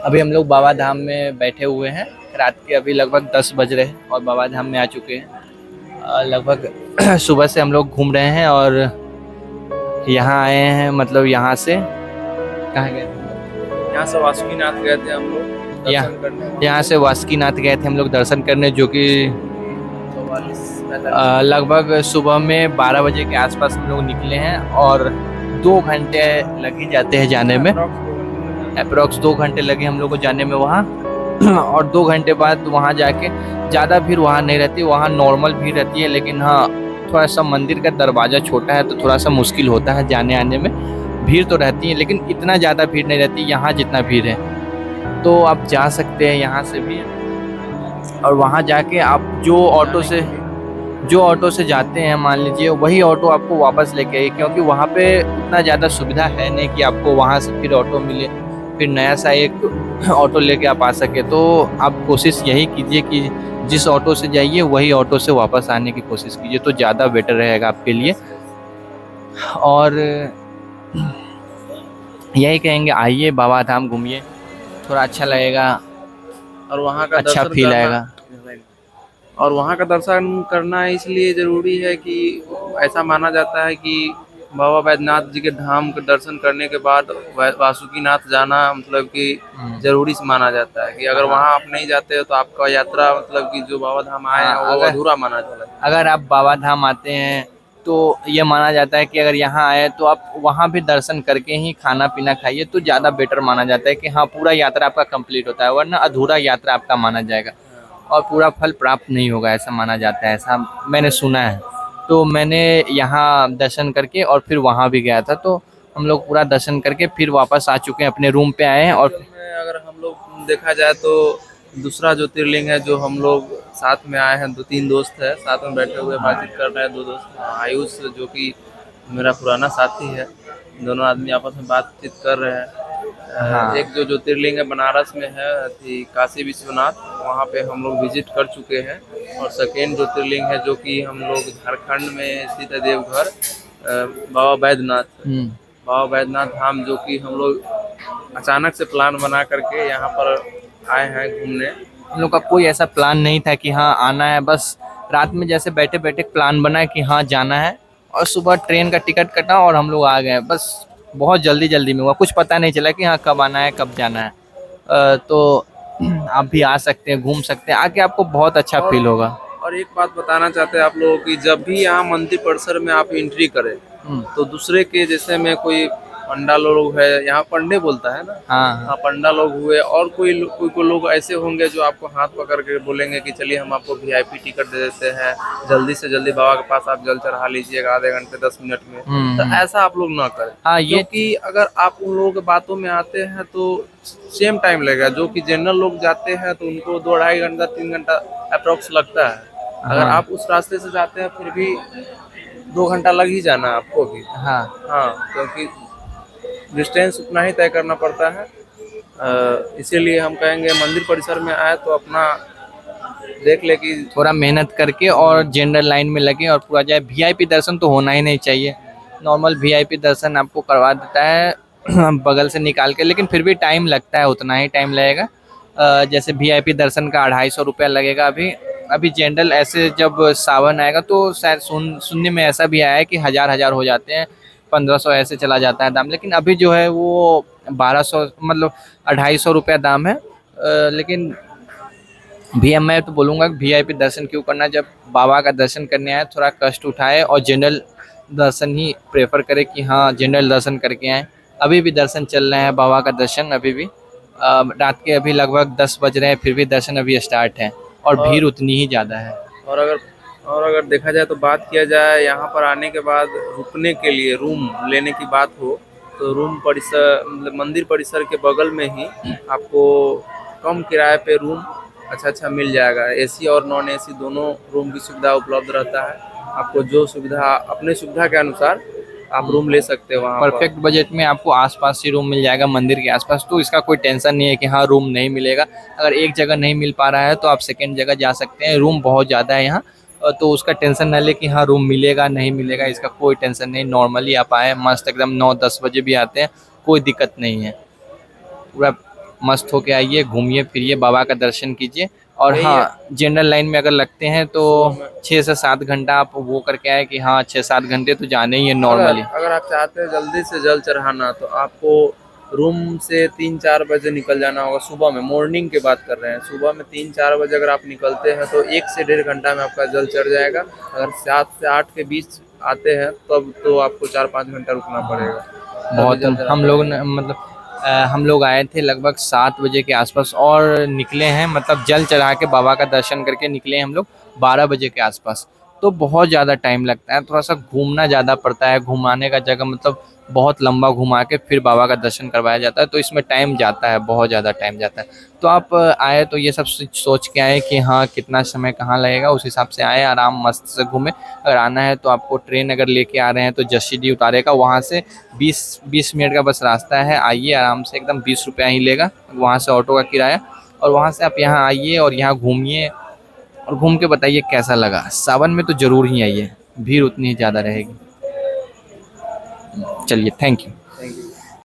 अभी हम लोग बाबा धाम में बैठे हुए हैं। रात के अभी लगभग 10 बज रहे हैं और बाबा धाम में आ चुके हैं। लगभग सुबह से हम लोग घूम रहे हैं और यहाँ आए हैं। मतलब यहाँ से कहाँ गए थे हम लोग? यहाँ से वासुकीनाथ गए थे हम लोग यहाँ दर्शन करने। यहाँ से वासुकीनाथ गए थे हम लोग दर्शन करने, जो कि 44-45 लगभग सुबह में 12 बजे के आसपास हम लोग निकले हैं और 2 घंटे लग ही जाते हैं जाने में। अप्रोक्स 2 घंटे लगे हम लोग को जाने में वहाँ। और 2 घंटे बाद वहाँ जाके ज़्यादा भीड़ वहाँ नहीं रहती, वहाँ नॉर्मल भीड़ रहती है। लेकिन हाँ, थोड़ा सा मंदिर का दरवाज़ा छोटा है तो थोड़ा सा मुश्किल होता है जाने आने में। भीड़ तो रहती है लेकिन इतना ज़्यादा भीड़ नहीं रहती यहाँ जितना भीड़ है। तो आप जा सकते हैं यहाँ से भी। और वहाँ जाके आप जो ऑटो से जाते हैं, मान लीजिए वही ऑटो आपको वापस लेके आए, क्योंकि वहाँ पे उतना ज़्यादा सुविधा है नहीं कि आपको वहाँ से फिर ऑटो मिले, फिर नया सा एक ऑटो लेके आप आ सके। तो आप कोशिश यही कीजिए कि जिस ऑटो से जाइए वही ऑटो से वापस आने की कोशिश कीजिए, तो ज़्यादा बेटर रहेगा आपके लिए। और यही कहेंगे, आइए बाबा धाम घूमिए, थोड़ा अच्छा लगेगा, और वहाँ का अच्छा दर्शन फील करना। आएगा। और वहाँ का दर्शन करना इसलिए ज़रूरी है कि ऐसा माना जाता है कि बाबा बैद्यनाथ जी के धाम के दर्शन करने के बाद वासुकीनाथ जाना मतलब कि ज़रूरी से माना जाता है कि अगर वहाँ आप नहीं जाते हो तो आपका यात्रा मतलब कि जो बाबा धाम आए हैं वो अधूरा माना जाता है। अगर आप बाबा धाम आते हैं तो ये माना जाता है कि अगर यहाँ आए तो आप वहाँ भी दर्शन करके ही खाना पीना खाइए, तो ज़्यादा बेटर माना जाता है कि हाँ पूरा यात्रा आपका कंप्लीट होता है, वरना अधूरा यात्रा आपका माना जाएगा और पूरा फल प्राप्त नहीं होगा, ऐसा माना जाता है, ऐसा मैंने सुना है। तो मैंने यहाँ दर्शन करके और फिर वहाँ भी गया था, तो हम लोग पूरा दर्शन करके फिर वापस आ चुके हैं, अपने रूम पे आए हैं। और असल में अगर हम लोग देखा जाए तो दूसरा ज्योतिर्लिंग है जो हम लोग साथ में आए हैं, 2-3 दोस्त है साथ में बैठे हुए बातचीत कर रहे हैं। 2 दोस्त आयुष जो कि मेरा पुराना साथी है, दोनों आदमी आपस में बातचीत कर रहे हैं। हाँ, एक जो ज्योतिर्लिंग है बनारस में है काशी विश्वनाथ, वहाँ पे हम लोग विजिट कर चुके हैं। और सेकेंड ज्योतिर्लिंग है जो कि हम लोग झारखंड में स्थित है देवघर, बाबा बैद्यनाथ। बाबा बैद्यनाथ धाम जो कि हम लोग अचानक से प्लान बना करके यहाँ पर आए हैं घूमने। हम लोग का कोई ऐसा प्लान नहीं था कि हाँ आना है, बस रात में जैसे बैठे बैठे प्लान बना कि हाँ जाना है, और सुबह ट्रेन का टिकट कटा और हम लोग आ गए। बस बहुत जल्दी जल्दी में हुआ, कुछ पता नहीं चला कि हाँ कब आना है कब जाना है। तो आप भी आ सकते हैं, घूम सकते हैं, आके आपको बहुत अच्छा और फील होगा। और एक बात बताना चाहते हैं आप लोगों की, जब भी यहाँ मंदिर परिसर में आप एंट्री करें तो दूसरे के जैसे में कोई पंडा लोग है, यहाँ पंडे बोलता है ना, हाँ हाँ हाँ पंडा लोग हुए, और कोई लोग ऐसे होंगे जो आपको हाथ पकड़ के बोलेंगे कि चलिए हम आपको वीआईपी टिकट दे देते हैं, जल्दी से जल्दी बाबा के पास आप जल चढ़ा लीजिएगा आधे घंटे 10 मिनट में। तो ऐसा आप लोग ना करें, हाँ, ये क्योंकि अगर आप उन लोगों के बातों में आते हैं तो सेम टाइम लगेगा। जो कि जनरल लोग जाते हैं तो उनको 2-2.5 घंटा 3 घंटा अप्रोक्स लगता है। अगर हाँ आप उस रास्ते से जाते हैं फिर भी 2 घंटा लग ही जाना आपको भी। हाँ हाँ, क्योंकि डिस्टेंस उतना ही तय करना पड़ता है। इसीलिए हम कहेंगे मंदिर परिसर में आए तो अपना देख ले कि थोड़ा मेहनत करके और जनरल लाइन में लगे और पूरा जाए। वीआईपी दर्शन तो होना ही नहीं चाहिए, नॉर्मल वीआईपी दर्शन आपको करवा देता है बगल से निकाल के, लेकिन फिर भी टाइम लगता है, उतना ही टाइम लगेगा। जैसे वीआईपी दर्शन का 250 रुपया लगेगा अभी। अभी जनरल ऐसे जब सावन आएगा तो शायद सुनने में ऐसा भी आया है कि 1000 हो जाते हैं, 1500 ऐसे चला जाता है दाम। लेकिन अभी जो है वो 1200, मतलब 250 रुपया दाम है। लेकिन भैया मैं तो बोलूँगा कि वीआईपी दर्शन क्यों करना, जब बाबा का दर्शन करने आए थोड़ा कष्ट उठाए और जनरल दर्शन ही प्रेफर करें कि हाँ जनरल दर्शन करके आए। अभी भी दर्शन चल रहे हैं बाबा का दर्शन, अभी भी रात के अभी लगभग 10 बज रहे हैं, फिर भी दर्शन अभी स्टार्ट है और भीड़ और उतनी ही ज़्यादा है। और अगर और अगर देखा जाए तो बात किया जाए यहाँ पर आने के बाद रुकने के लिए रूम लेने की बात हो तो रूम परिसर मतलब मंदिर परिसर के बगल में ही आपको कम किराए पे रूम अच्छा मिल जाएगा। एसी और नॉन एसी दोनों रूम की सुविधा उपलब्ध रहता है। आपको जो सुविधा अपने सुविधा के अनुसार आप रूम ले सकते हो वहाँ पर। परफेक्ट बजट में आपको आसपास ही रूम मिल जाएगा मंदिर के आसपास, तो इसका कोई टेंशन नहीं है कि हाँ रूम नहीं मिलेगा। अगर एक जगह नहीं मिल पा रहा है तो आप सेकेंड जगह जा सकते हैं, रूम बहुत ज़्यादा है यहाँ। तो उसका टेंशन ना ले कि हाँ रूम मिलेगा नहीं मिलेगा, इसका कोई टेंशन नहीं। नॉर्मली आप आए मस्त एकदम 9-10 बजे भी आते हैं, कोई दिक्कत नहीं है। पूरा मस्त होके आइए, घूमिए फिरिए, बाबा का दर्शन कीजिए। और वही हाँ, जनरल लाइन में अगर लगते हैं तो सुबह में 6 से 7 घंटा आप वो करके आए कि हाँ 6-7 घंटे तो जाने ही है अगर नॉर्मली। अगर आप चाहते हैं जल्दी से जल चढ़ाना तो आपको रूम से 3-4 बजे निकल जाना होगा। सुबह में, मॉर्निंग की बात कर रहे हैं, सुबह में 3-4 बजे अगर आप निकलते हैं तो 1 से 1.5 घंटा में आपका जल चढ़ जाएगा। अगर 7 से 8 के बीच आते हैं तब तो आपको 4-5 घंटा रुकना पड़ेगा, तभी बहुत जल चढ़ा हम लोग पाएंगे। ने मतलब हम लोग आए थे लगभग 7 बजे के आसपास और निकले हैं, मतलब जल चढ़ा के बाबा का दर्शन करके निकले हैं हम लोग 12 बजे के आसपास। तो बहुत ज़्यादा टाइम लगता है, थोड़ा सा घूमना ज़्यादा पड़ता है, घुमाने का जगह मतलब बहुत लंबा घुमा के फिर बाबा का दर्शन करवाया जाता है, तो इसमें टाइम जाता है, बहुत ज़्यादा टाइम जाता है। तो आप आए तो ये सब सोच के आए कि हाँ कितना समय कहाँ लगेगा, उस हिसाब से आए, आराम मस्त से घूमे। अगर आना है तो आपको ट्रेन अगर लेके आ रहे हैं तो जसीडीह उतारेगा, वहाँ से 20 मिनट का बस रास्ता है, आइए आराम से, एकदम 20 रुपया ही लेगा वहाँ से ऑटो का किराया। और वहाँ से आप यहाँ आइए और यहाँ घूमिए और घूम के बताइए कैसा लगा। सावन में तो ज़रूर ही आइए, भीड़ उतनी ही ज़्यादा रहेगी। चलिए, थैंक यू।